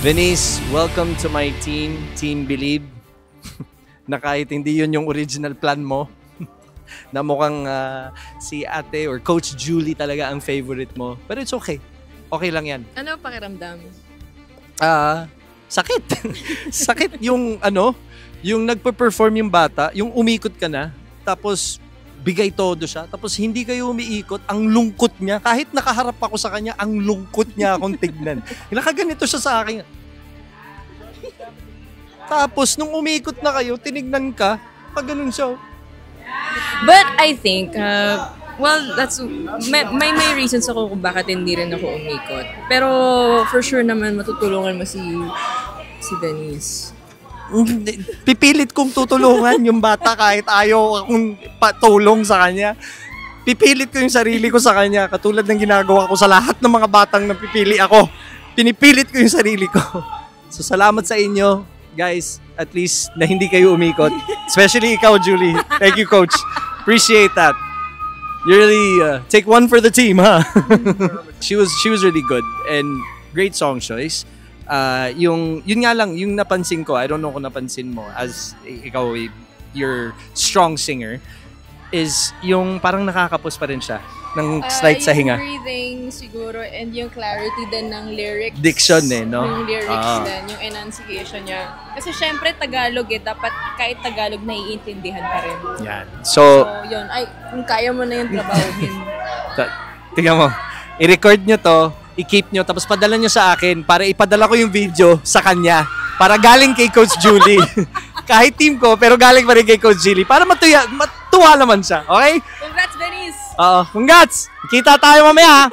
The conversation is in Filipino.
Venice, welcome to my team, Team Believe. Na kahit hindi yun yung original plan mo, na mukhang si ate or Coach Julie talaga ang favorite mo. But it's okay. Okay lang yan. Ano pakiramdam? Sakit. Sakit yung yung nagpe-perform yung bata, yung umikot ka na, tapos bigay todo siya, tapos hindi kayo umiikot, ang lungkot niya. Kahit nakaharap ako sa kanya, ang lungkot niya akong tignan. Nakaganito siya sa akin. Tapos, nung umikot na kayo, tinignan ka, pag ganun siya. But I think, well, that's, may reasons ako kung bakit hindi rin ako umikot. Pero for sure naman, matutulungan mo si Denise. Pipilit kong tutulungan yung bata kahit ayaw akong patulong sa kanya. Pipilit ko yung sarili ko sa kanya, katulad ng ginagawa ko sa lahat ng mga batang napipili ako. Pinipilit ko yung sarili ko. So, salamat sa inyo. Guys, at least na hindi kayo umikot. Especially ikaw, Julie. Thank you, Coach. Appreciate that. You really take one for the team, huh? She was really good and great song choice. Yun nga lang, yung napansin ko, I don't know kung napansin mo as ikaw, you're strong singer, is yung parang nakakapos pa rin siya ng slight sa hinga. Yung breathing siguro and yung clarity din ng lyrics. Diction no? Yung lyrics din, yung enunciation niya. Kasi syempre Tagalog dapat kahit Tagalog naiintindihan pa rin. Yan. So yun, kung kaya mo na yung trabahuhin. Tingnan mo, i-record nyo to, i-keep nyo, tapos padala nyo sa akin para ipadala ko yung video sa kanya. Para galing kay Coach Julie. Kahit team ko, pero galing pa rin kay Coach Julie. Para matuwa naman siya. Okay? Congrats, Denise! Congrats! Kita tayo mamaya.